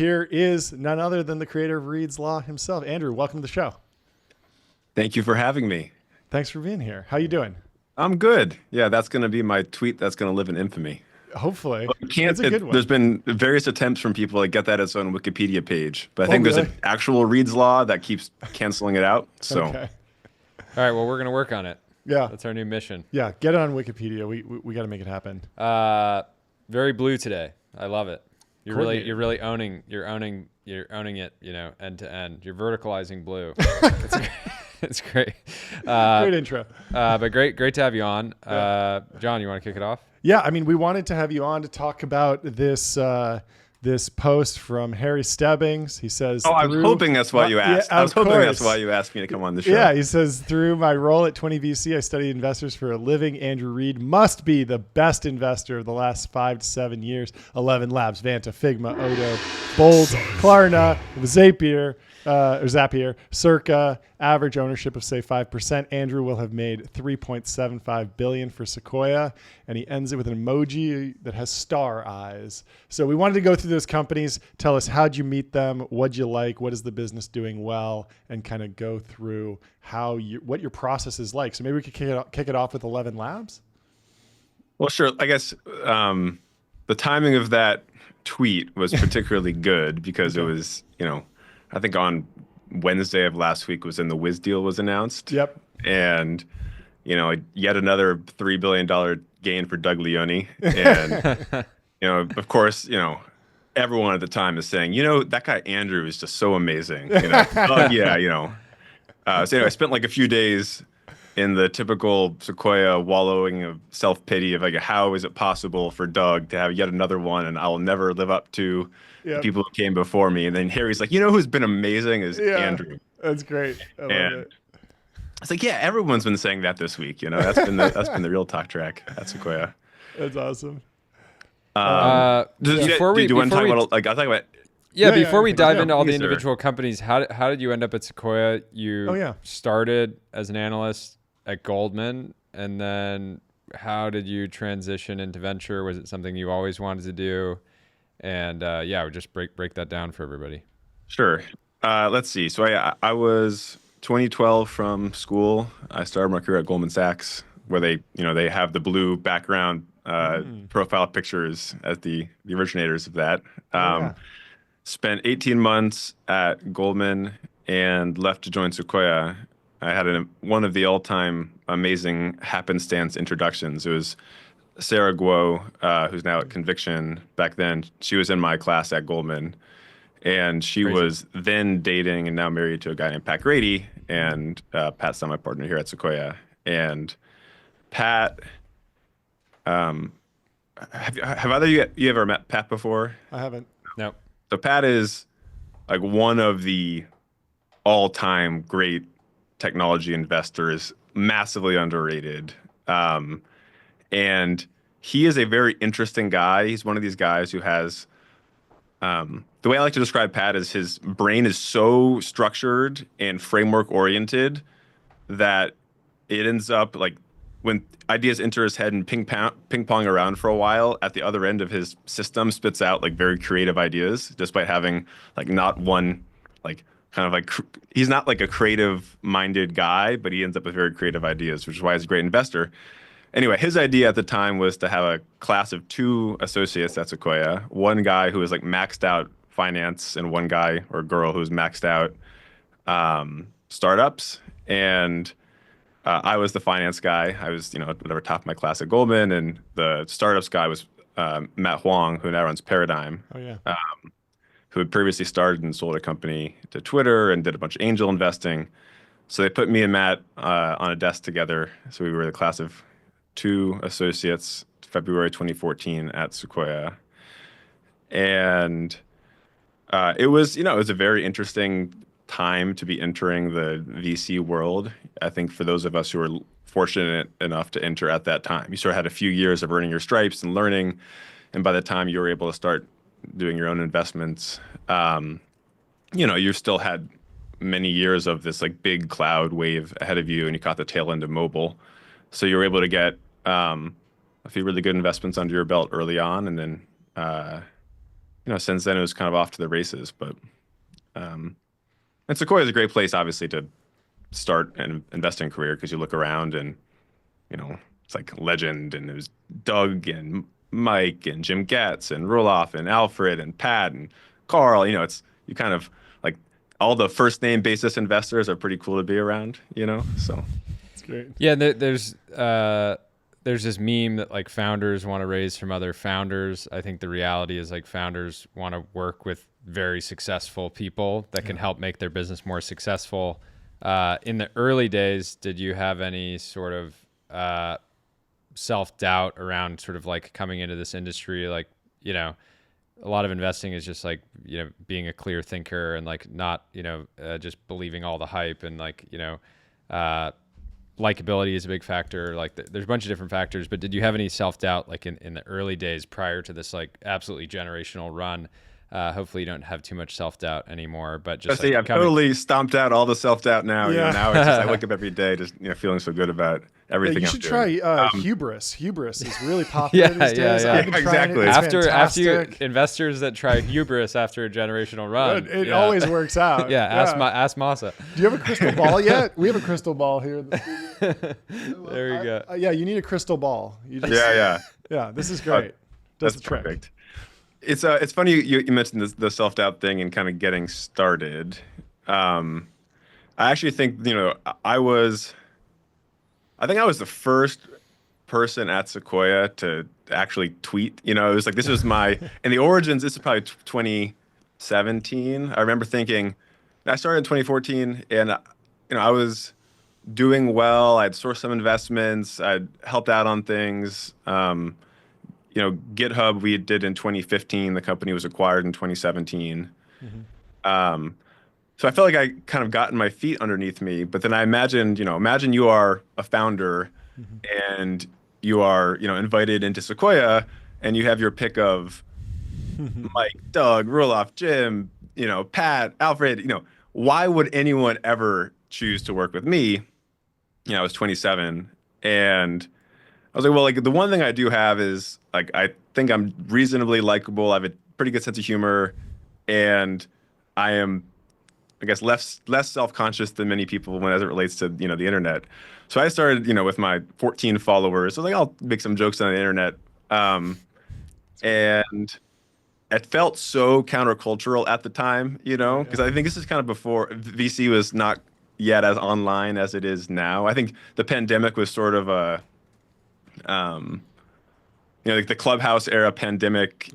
here is none other than the creator of Reed's Law himself. Andrew, welcome to the show. Thank you for having me. Thanks for being here. How you doing? I'm good. Yeah, that's going to be my tweet that's going to live in infamy. Hopefully. You It's can't, a good one. there's been various attempts from people to get that as its own Wikipedia page, but I Oh, think there's really? an actual Reed's Law that keeps canceling it out. So Okay. All right, well, we're gonna work on it. Yeah. That's our new mission. Yeah. Get it on Wikipedia. We got to make it happen. Very blue today. I love it. You're really Coordinated. you're owning it. You know, end to end. You're verticalizing blue. It's great. Great intro. But great to have you on. John, you want to kick it off? Yeah, I mean, we wanted to have you on to talk about this post from Harry Stebbings. He says, I was hoping that's why you asked. Yeah, I was hoping that's course. why you asked me to come on the show. Yeah, he says, through my role at 20 VC, I study investors for a living. Andrew Reed must be the best investor of the last 5 to 7 years. 11 Labs, Vanta, Figma, Odo, Bold, Klarna, Zapier, Circa, average ownership of say 5%. Andrew will have made $3.75 billion for Sequoia, and he ends it with an emoji that has star eyes. So we wanted to go through those companies, tell us how'd you meet them, what'd you like, what is the business doing well, and kind of go through what your process is like. So maybe we could kick it off with 11 Labs. Well, sure. I guess the timing of that tweet was particularly good because it was, I think on Wednesday of last week was when the Wiz deal was announced. Yep. And, yet another $3 billion gain for Doug Leone. And, of course, everyone at the time is saying, that guy Andrew is just so amazing. Oh, yeah, So anyway, I spent like a few days in the typical Sequoia wallowing of self-pity of like, how is it possible for Doug to have yet another one and I'll never live up to the people who came before me. And then Harry's like, who's been amazing is Andrew. That's great. I love it. It's like, everyone's been saying that this week. That's been the real talk track at Sequoia. That's awesome. Do you want to talk about I'll talk about before we dive into all the please, individual companies, how did you end up at Sequoia? You started as an analyst at Goldman, and then how did you transition into venture? Was it something you always wanted to do? And we'll just break that down for everybody. Sure. Let's see. So I was 2012 from school. I started my career at Goldman Sachs, where they have the blue background profile pictures as the originators of that. Spent 18 months at Goldman and left to join Sequoia. I had one of the all-time amazing happenstance introductions. It was Sarah Guo, who's now at Conviction. Back then, she was in my class at Goldman, and she was then dating and now married to a guy named Pat Grady. And Pat's now my partner here at Sequoia. And Pat, have either of you ever met Pat before? I haven't. No. So Pat is like one of the all-time great technology investors, massively underrated. And he is a very interesting guy. He's one of these guys who has, the way I like to describe Pat is his brain is so structured and framework oriented that it ends up like when ideas enter his head and ping pong around for a while, at the other end of his system spits out like very creative ideas, despite having like not one, like kind of like, he's not like a creative minded guy, but he ends up with very creative ideas, which is why he's a great investor. Anyway, his idea at the time was to have a class of 2 associates at Sequoia, one guy who was like maxed out finance and one guy or girl who was maxed out startups. And I was the finance guy. I was, whatever, top of my class at Goldman, and the startups guy was Matt Huang, who now runs Paradigm. Oh yeah. Who had previously started and sold a company to Twitter and did a bunch of angel investing. So they put me and Matt on a desk together. So we were the class of 2 associates, February 2014 at Sequoia. And it was a very interesting time to be entering the VC world. I think for those of us who were fortunate enough to enter at that time, you sort of had a few years of earning your stripes and learning. And by the time you were able to start doing your own investments, you still had many years of this like big cloud wave ahead of you, and you caught the tail end of mobile. So you were able to get a few really good investments under your belt early on, and then since then it was kind of off to the races. But and Sequoia is a great place, obviously, to start an investing career because you look around and it's like legend, and it was Doug and Mike and Jim Getz and Roloff and Alfred and Pat and Carl. It's you kind of like all the first name basis investors are pretty cool to be around. So it's great. Yeah, there's this meme that like founders want to raise from other founders. I think the reality is like founders want to work with very successful people that can help make their business more successful. In the early days, did you have any sort of self-doubt around sort of like coming into this industry? Like, a lot of investing is just like, being a clear thinker and like not, just believing all the hype, and like, likability is a big factor. Like there's a bunch of different factors, but did you have any self-doubt like in the early days prior to this like absolutely generational run? Hopefully you don't have too much self-doubt anymore, but just I've totally stomped out all the self-doubt now. Yeah. Now it's just I wake up every day just feeling so good about everything. You I'm should doing. try hubris. Hubris is really popular these days. Yeah. I've been trying Exactly. it. It's after fantastic. investors that try hubris after a generational run, It always works out. Yeah, ask Masa. Do you have a crystal ball yet? We have a crystal ball here. In the studio. There you go. Yeah, you need a crystal ball. You just, Yeah. This is great. Does That's the trick. perfect. It's funny you mentioned the self-doubt thing and kind of getting started. I actually think I think I was the first person at Sequoia to actually tweet. It was like this was my and the origins. This is probably 2017. I remember thinking I started in 2014, and I was doing well. I'd sourced some investments. I'd helped out on things. GitHub we did in 2015. The company was acquired in 2017. So I felt like I kind of gotten my feet underneath me. But then I imagined, imagine you are a founder and you are, invited into Sequoia, and you have your pick of Mike, Doug, Roloff, Jim, Pat, Alfred. Why would anyone ever choose to work with me? I was 27, and I was like, well, like the one thing I do have is like I think I'm reasonably likable. I have a pretty good sense of humor, and I am, I guess, less self-conscious than many people as it relates to the internet. So I started with my 14 followers. So like I'll make some jokes on the internet, and it felt so countercultural at the time, because I think this is kind of before VC was not yet as online as it is now. I think the pandemic was sort of a like the Clubhouse era pandemic,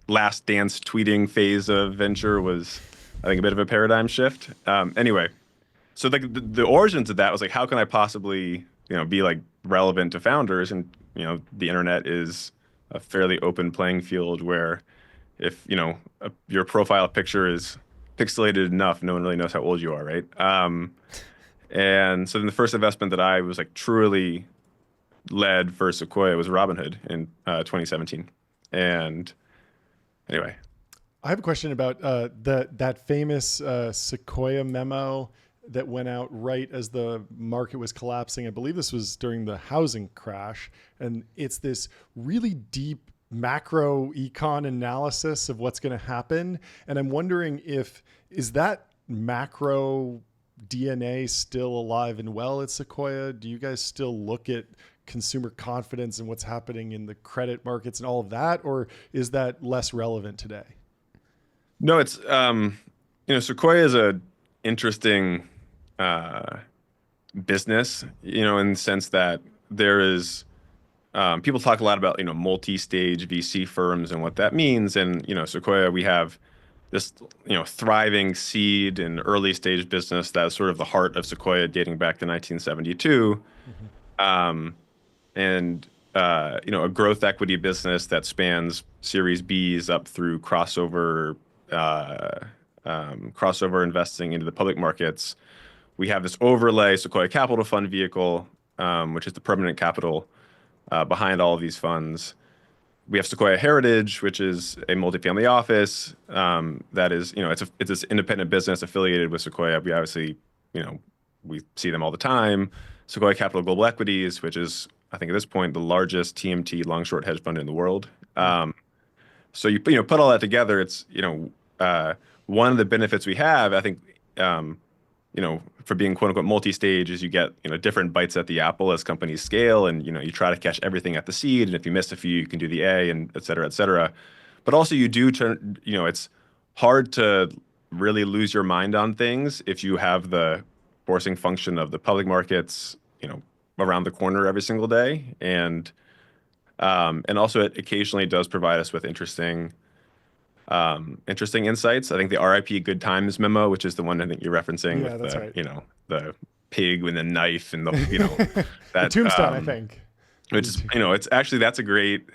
last dance tweeting phase of venture was, I think, a bit of a paradigm shift. Anyway, so like the origins of that was like, how can I possibly, be like relevant to founders? And, the internet is a fairly open playing field where if, your profile picture is pixelated enough, no one really knows how old you are, right? And so then the first investment that I was like truly led for Sequoia was Robinhood in 2017. And anyway, I have a question about that famous Sequoia memo that went out right as the market was collapsing. I believe this was during the housing crash, and it's this really deep macro econ analysis of what's going to happen. And I'm wondering is that macro DNA still alive and well at Sequoia? Do you guys still look at consumer confidence and what's happening in the credit markets and all of that, or is that less relevant today? No, it's Sequoia is a interesting business, in the sense that there is people talk a lot about multi-stage VC firms and what that means, and Sequoia, we have this thriving seed and early stage business that's sort of the heart of Sequoia, dating back to 1972. And a growth equity business that spans Series Bs up through crossover investing into the public markets. We have this overlay Sequoia Capital Fund vehicle, which is the permanent capital behind all of these funds. We have Sequoia Heritage, which is a multifamily office that is, it's this independent business affiliated with Sequoia. We obviously, we see them all the time. Sequoia Capital Global Equities, which is, I think at this point, the largest TMT long-short hedge fund in the world. So you put all that together, it's one of the benefits we have, I think, for being quote unquote multi-stage is you get different bites at the apple as companies scale, and you try to catch everything at the seed, and if you miss a few, you can do the A, and et cetera, et cetera. But also you do turn, it's hard to really lose your mind on things if you have the forcing function of the public markets, around the corner every single day, and also it occasionally does provide us with interesting insights. I think the RIP Good Times memo, which is the one I think you're referencing Yeah, with that's the, right. the pig with the knife and the, The that, tombstone, I think. which is, it's actually, that's a great,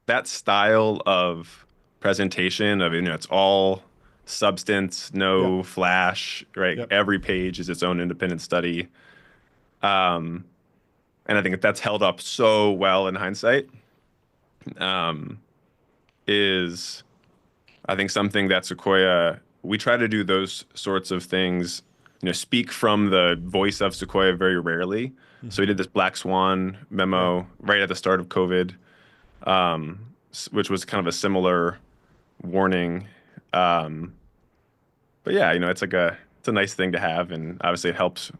that style of presentation of, it's all substance, Yeah. no flash, right? Yep. Every page is its own independent study. Um, and I think that's held up so well in hindsight. Is I think something that Sequoia, we try to do those sorts of things, speak from the voice of Sequoia very rarely. So we did this Black Swan memo right at the start of COVID, which was kind of a similar warning. But yeah, it's a nice thing to have, and obviously it helps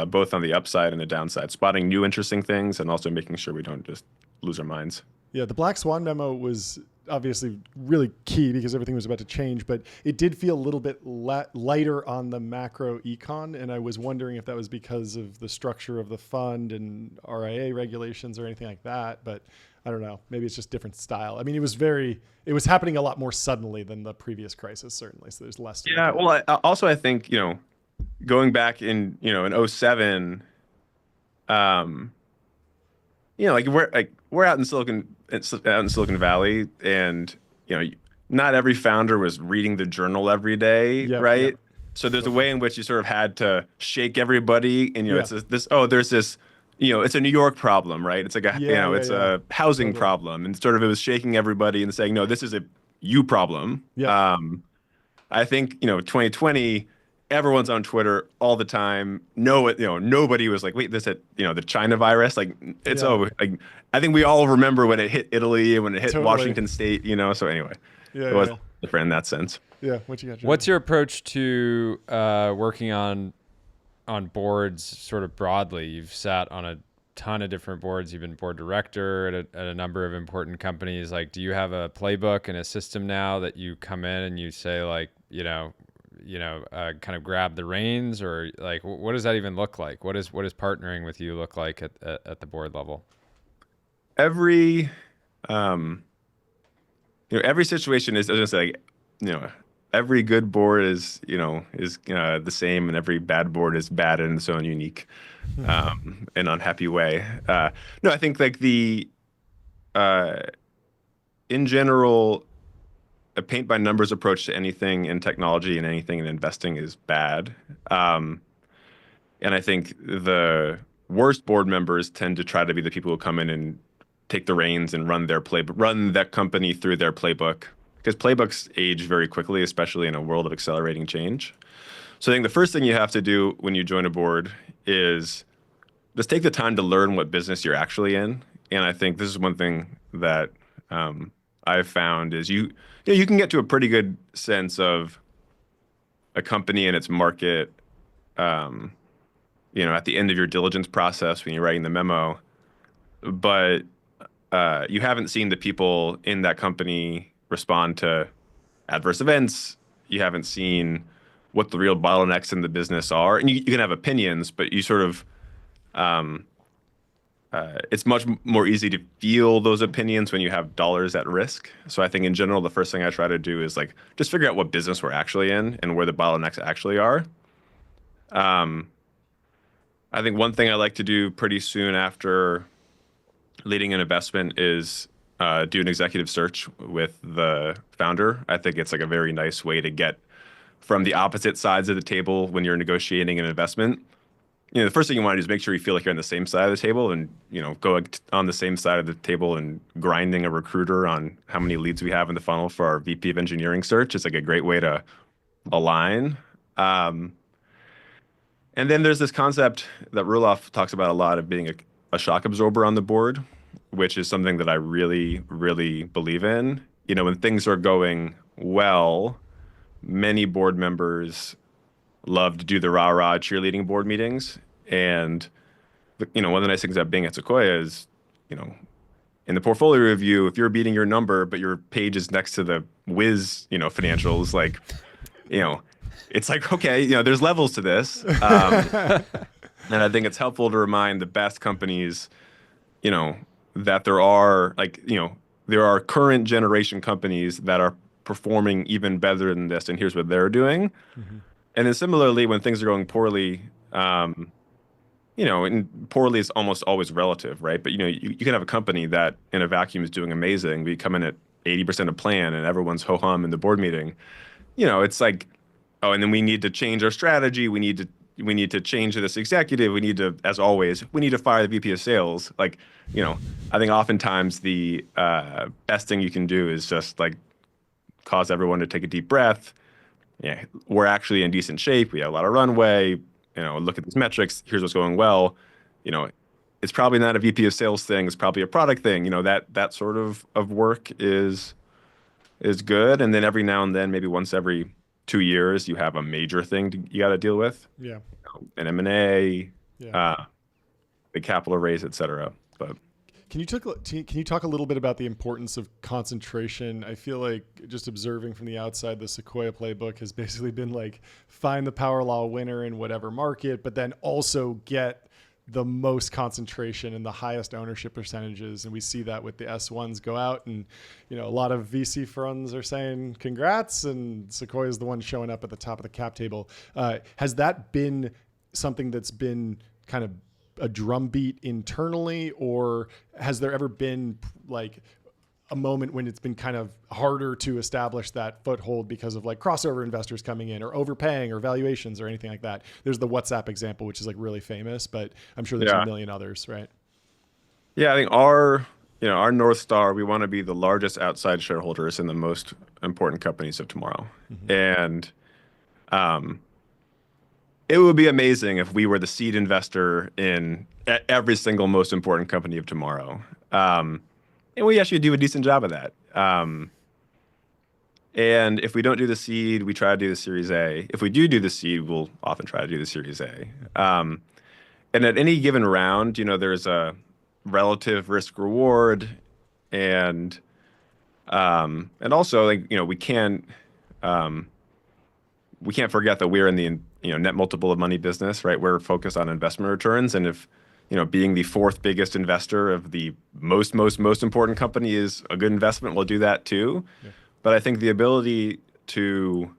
both on the upside and the downside, spotting new interesting things and also making sure we don't just lose our minds. Yeah, the Black Swan memo was obviously really key because everything was about to change, but it did feel a little bit lighter on the macro econ. And I was wondering if that was because of the structure of the fund and RIA regulations or anything like that. But I don't know. Maybe it's just different style. I mean, it was happening a lot more suddenly than the previous crisis, certainly. So there's less. Yeah. Well, I think, going back in 07, we're out in Silicon Valley, and not every founder was reading the journal every day, right? Yep. So there's a way in which you sort of had to shake everybody, and there's this it's a New York problem, right? It's like a housing problem, and sort of it was shaking everybody and saying, no, this is a you problem. Yeah. I think 2020. Everyone's on Twitter all the time. Nobody was like, wait, the China virus. Like, I think we all remember when it hit Italy and when it hit Washington State, so anyway, it was different in that sense. Yeah. What you got? What's your approach to working on boards sort of broadly? You've sat on a ton of different boards. You've been board director at a number of important companies. Like, do you have a playbook and a system now that you come in and you say, like, kind of grab the reins, or like, what does that even look like? What is partnering with you look like at the board level? Every situation is, I was gonna say, every good board is the same, and every bad board is bad in its own unique and unhappy way. No, I think like in general, a paint by numbers approach to anything in technology and anything in investing is bad. And I think the worst board members tend to try to be the people who come in and take the reins and run that company through their playbook, because playbooks age very quickly, especially in a world of accelerating change. So I think the first thing you have to do when you join a board is just take the time to learn what business you're actually in. And I think this is one thing that I've found is you can get to a pretty good sense of a company and its market, at the end of your diligence process when you're writing the memo, but you haven't seen the people in that company respond to adverse events. You haven't seen what the real bottlenecks in the business are, and you can have opinions, but you sort of it's much more easy to feel those opinions when you have dollars at risk. So I think in general, the first thing I try to do is like just figure out what business we're actually in and where the bottlenecks actually are. I think one thing I like to do pretty soon after leading an investment is do an executive search with the founder. I think it's like a very nice way to get from the opposite sides of the table when you're negotiating an investment. The first thing you want to do is make sure you feel like you're on the same side of the table, and go on the same side of the table and grinding a recruiter on how many leads we have in the funnel for our VP of engineering search. It's like a great way to align. And then there's this concept that Roelof talks about a lot of being a shock absorber on the board, which is something that I really, really believe in. when things are going well, many board members love to do the rah-rah cheerleading board meetings. And, one of the nice things about being at Sequoia is, in the portfolio review, if you're beating your number, but your page is next to the whiz, financials, like, it's like, okay, there's levels to this. And I think it's helpful to remind the best companies, that there are current generation companies that are performing even better than this, and here's what they're doing. Mm-hmm. And then similarly, when things are going poorly, and poorly is almost always relative, right? But you can have a company that in a vacuum is doing amazing. We come in at 80% of plan, and everyone's ho hum in the board meeting. It's like, oh, and then we need to change our strategy. We need to change this executive. We need to, as always, fire the VP of sales. Like, I think oftentimes the best thing you can do is just like cause everyone to take a deep breath. Yeah, we're actually in decent shape. We have a lot of runway. Look at these metrics. Here's what's going well. It's probably not a VP of sales thing. It's probably a product thing. That sort of work is good. And then every now and then, maybe once every 2 years, you have a major thing you got to deal with. Yeah. An M&A, yeah. The capital raise, et cetera. But can you talk a little bit about the importance of concentration? I feel like just observing from the outside, the Sequoia playbook has basically been like find the power law winner in whatever market, but then also get the most concentration and the highest ownership percentages. And we see that with the S1s go out, and a lot of VC funds are saying congrats, and Sequoia is the one showing up at the top of the cap table. Has that been something that's been kind of a drumbeat internally, or has there ever been like a moment when it's been kind of harder to establish that foothold because of like crossover investors coming in or overpaying or valuations or anything like that? There's the WhatsApp example, which is like really famous, but I'm sure there's a million others, right? Yeah, I think our North Star, we want to be the largest outside shareholders in the most important companies of tomorrow. Mm-hmm. And it would be amazing if we were the seed investor in every single most important company of tomorrow. And we actually do a decent job of that. And if we don't do the seed, we try to do the Series A. If we do the seed, we'll often try to do the Series A. And at any given round, there's a relative risk reward, and also like we can't forget that we're in the net multiple of money business, right? We're focused on investment returns, and if being the fourth biggest investor of the most important company is a good investment, we'll do that too. Yeah. But I think the ability to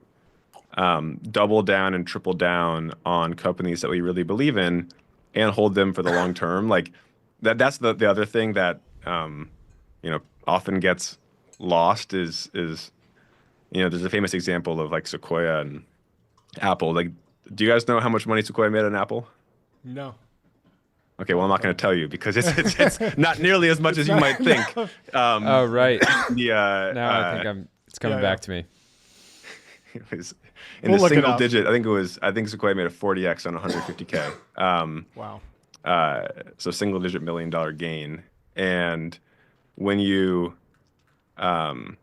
double down and triple down on companies that we really believe in and hold them for the long term, like that's the other thing that often gets lost is there's a famous example of like Sequoia and Apple. Like, do you guys know how much money Sequoia made on Apple? No. Okay, well, I'm not going to tell you because it's not nearly as much as you might think. Oh, right. Now I think it's coming back to me. It was in the single digit. I think Sequoia made a 40x on 150K. Wow. So single digit $1 million gain. And when you have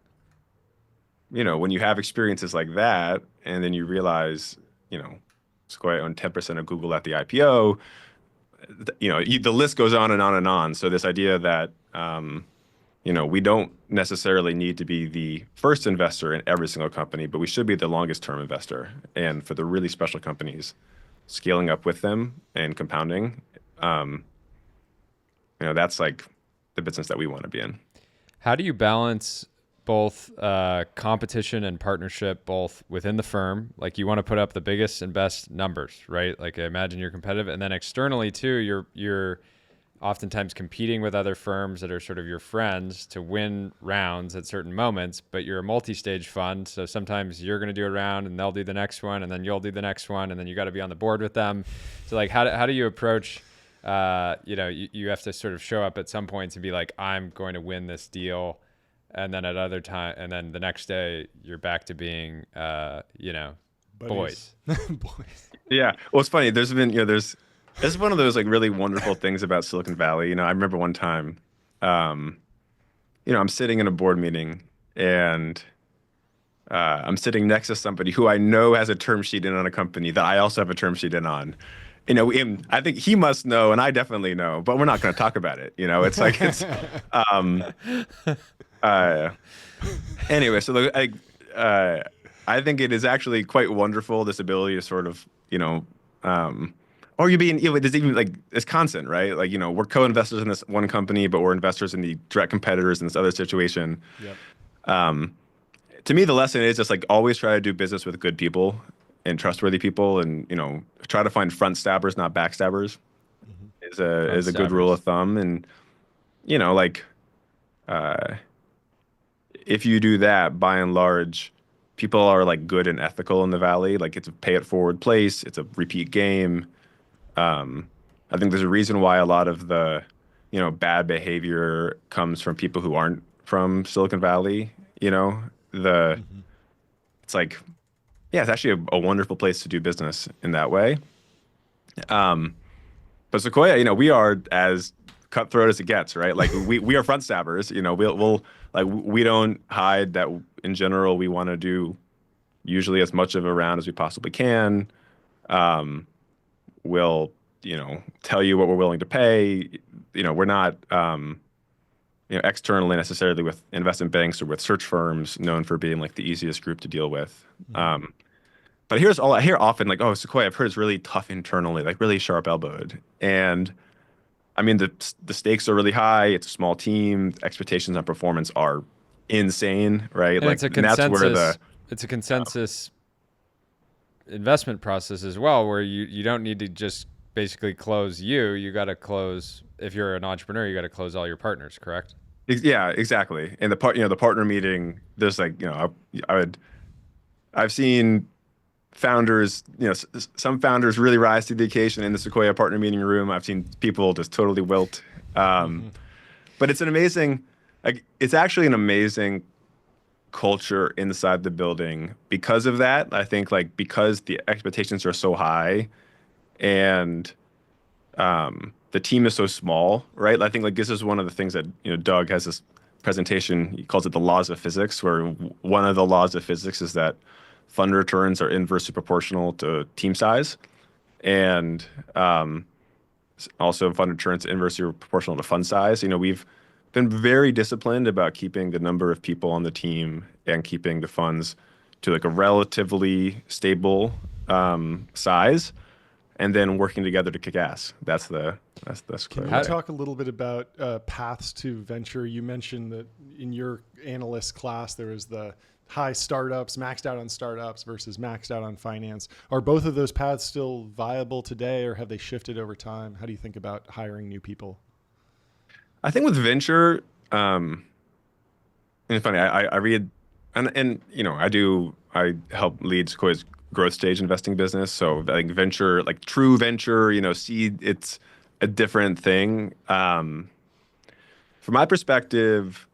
experiences like that, and then you realize, Sequoia owned 10% of Google at the IPO, the list goes on and on and on. So this idea that, we don't necessarily need to be the first investor in every single company, but we should be the longest term investor. And for the really special companies, scaling up with them and compounding, that's like the business that we want to be in. How do you balance both competition and partnership, both within the firm? Like you want to put up the biggest and best numbers, right? Like I imagine you're competitive, and then externally too, you're oftentimes competing with other firms that are sort of your friends to win rounds at certain moments, but you're a multi-stage fund. So sometimes you're going to do a round and they'll do the next one, and then you'll do the next one, and then you got to be on the board with them. So like, how do you approach, you have to sort of show up at some points and be like, I'm going to win this deal. And then at other time, and then the next day you're back to being, boys. Boys. Yeah. Well, it's funny. There's been, this is one of those like really wonderful things about Silicon Valley. I remember one time, I'm sitting in a board meeting and I'm sitting next to somebody who I know has a term sheet in on a company that I also have a term sheet in on. You know, I think he must know, and I definitely know, but we're not going to talk about it. You know, it's like um, uh, anyway. So I think it is actually quite wonderful, this ability to sort of, or there's even like it's constant, right? Like, we're co-investors in this one company, but we're investors in the direct competitors in this other situation. Yep. To me, the lesson is just like always try to do business with good people and trustworthy people, and try to find front stabbers, not backstabbers, is a good rule of thumb. And like if you do that, by and large, people are like good and ethical in the Valley. Like it's a pay it forward place. It's a repeat game. I think there's a reason why a lot of the bad behavior comes from people who aren't from Silicon Valley. It's like, yeah, it's actually a wonderful place to do business in that way. But Sequoia, we are as cutthroat as it gets, right? Like we are front stabbers. We'll like we don't hide that in general. We want to do usually as much of a round as we possibly can. We'll tell you what we're willing to pay. We're not externally necessarily with investment banks or with search firms known for being like the easiest group to deal with. But I hear often like, oh, Sequoia, I've heard it's really tough internally, like really sharp elbowed. And I mean, the stakes are really high. It's a small team. Expectations on performance are insane, right? And like, it's a consensus. And that's where it's a consensus investment process as well, where you don't need to just basically close you. You got to close, if you're an entrepreneur, you got to close all your partners, correct? Yeah, exactly. And the partner meeting, there's like, I've seen founders, some founders really rise to the occasion in the Sequoia partner meeting room. I've seen people just totally wilt. But it's it's actually an amazing culture inside the building because of that. I think like because the expectations are so high and the team is so small, right? I think like this is one of the things that, Doug has this presentation, he calls it the laws of physics, where one of the laws of physics is that fund returns are inversely proportional to team size. And also fund returns inversely proportional to fund size. We've been very disciplined about keeping the number of people on the team and keeping the funds to like a relatively stable size, and then working together to kick ass. That's Can you talk a little bit about paths to venture? You mentioned that in your analyst class, there was the high startups, maxed out on startups versus maxed out on finance. Are both of those paths still viable today, or have they shifted over time? How do you think about hiring new people? I think with venture, and it's funny, I read, and I help lead Sequoia's growth stage investing business. So I think venture, like true venture, seed, it's a different thing. From my perspective,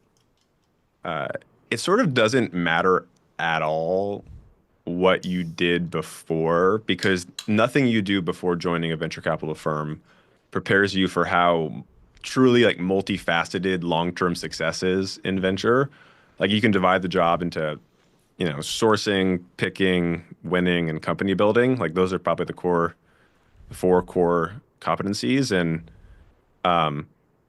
it sort of doesn't matter at all what you did before, because nothing you do before joining a venture capital firm prepares you for how truly like multifaceted long-term success is in venture. Like you can divide the job into, sourcing, picking, winning, and company building. Like those are probably the four core competencies. And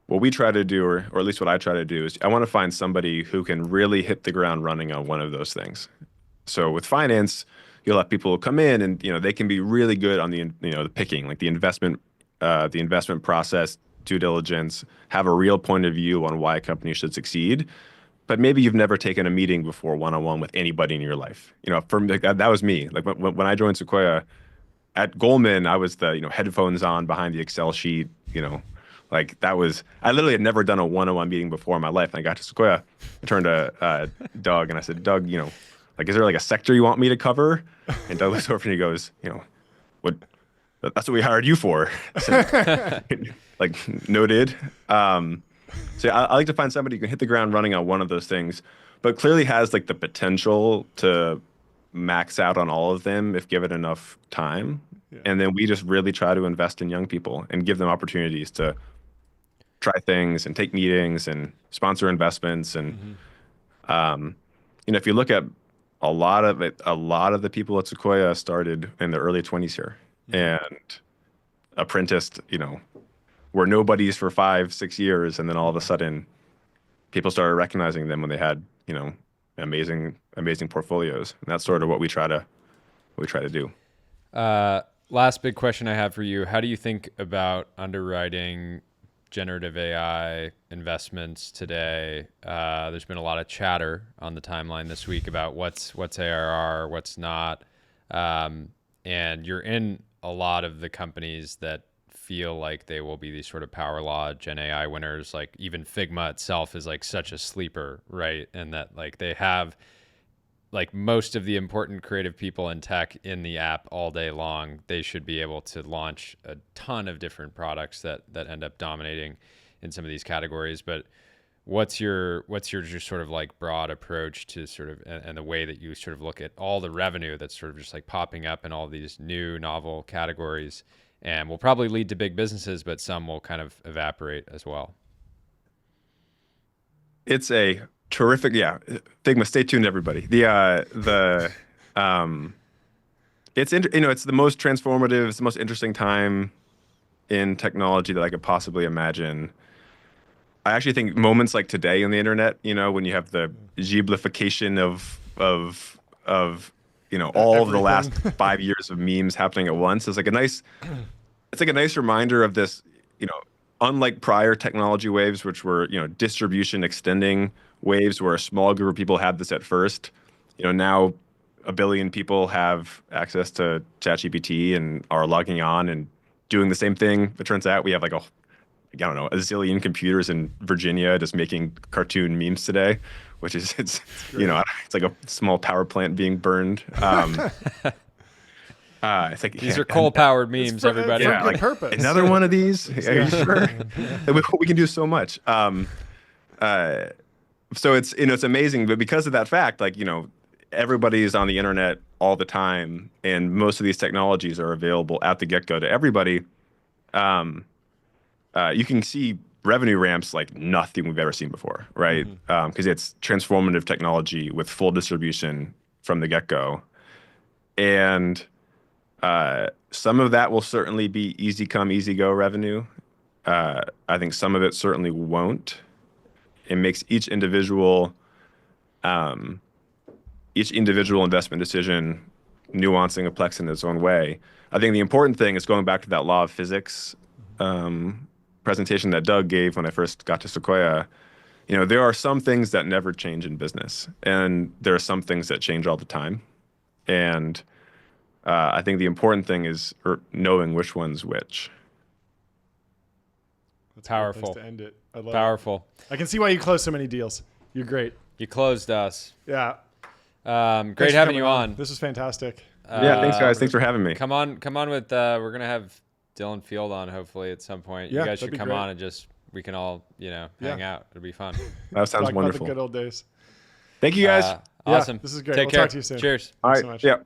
what we try to do, or at least what I try to do, is I want to find somebody who can really hit the ground running on one of those things. So with finance, you'll have people come in and they can be really good on the picking, like the investment process, due diligence, have a real point of view on why a company should succeed. But maybe you've never taken a meeting before one-on-one with anybody in your life. For me, that was me. Like when I joined Sequoia at Goldman, I was the headphones on behind the Excel sheet. Like that was, I literally had never done a one-on-one meeting before in my life. And I got to Sequoia, I turned to Doug and I said, Doug, like, is there like a sector you want me to cover? And Doug looks over and he goes, what? That's what we hired you for. So, like noted. So I like to find somebody who can hit the ground running on one of those things, but clearly has like the potential to max out on all of them if given enough time. Yeah. And then we just really try to invest in young people and give them opportunities to try things and take meetings and sponsor investments. And if you look at a lot of the people at Sequoia started in their early 20s here and apprenticed, were nobodies for 5-6 years. And then all of a sudden people started recognizing them when they had, amazing portfolios. And that's sort of what we try to do. Last big question I have for you. How do you think about underwriting generative AI investments today? There's been a lot of chatter on the timeline this week about what's ARR, what's not. And you're in a lot of the companies that feel like they will be these sort of power law Gen AI winners. Like even Figma itself is like such a sleeper, right? And that like they have like most of the important creative people in tech in the app all day long. They should be able to launch a ton of different products that end up dominating in some of these categories. But what's your just sort of like broad approach to sort of, and the way that you sort of look at all the revenue that's sort of just like popping up in all these new novel categories, and will probably lead to big businesses, but some will kind of evaporate as well? It's a terrific, Figma. Stay tuned, everybody. It's it's the most transformative, it's the most interesting time in technology that I could possibly imagine. I actually think moments like today on the internet, when you have the giblification of all of the last 5 years of memes happening at once, is like a nice reminder of this, unlike prior technology waves, which were, distribution extending waves where a small group of people had this at first. Now 1 billion people have access to ChatGPT and are logging on and doing the same thing. It turns out we have like a zillion computers in Virginia just making cartoon memes today, which is, it's like a small power plant being burned. It's like, these are coal-powered memes, everybody. For good purpose. Another one of these? Are you sure? We can do so much. So it's amazing, but because of that fact, like, everybody is on the internet all the time, and most of these technologies are available at the get-go to everybody. You can see revenue ramps like nothing we've ever seen before, right? Because it's transformative technology with full distribution from the get-go. And some of that will certainly be easy come, easy go revenue. I think some of it certainly won't. It makes each individual investment decision nuanced and complex in its own way. I think the important thing is going back to that law of physics presentation that Doug gave when I first got to Sequoia. There are some things that never change in business, and there are some things that change all the time. And I think the important thing is knowing which one's which. That's powerful. A good place to end it. I love Powerful. it. I can see why you closed so many deals. You're great. You closed us. Yeah. Great having you on. This was fantastic. Yeah, thanks guys. Thanks for having me. Come on with we're gonna have Dylan Field on hopefully at some point. Yeah, you guys should come great. on and we can all hang out. It'll be fun. That sounds Talk wonderful. about the good old days. Thank you guys. Awesome. Yeah, this is great. Take We'll care. talk to you soon. Cheers. All Thanks right. so much. Yeah.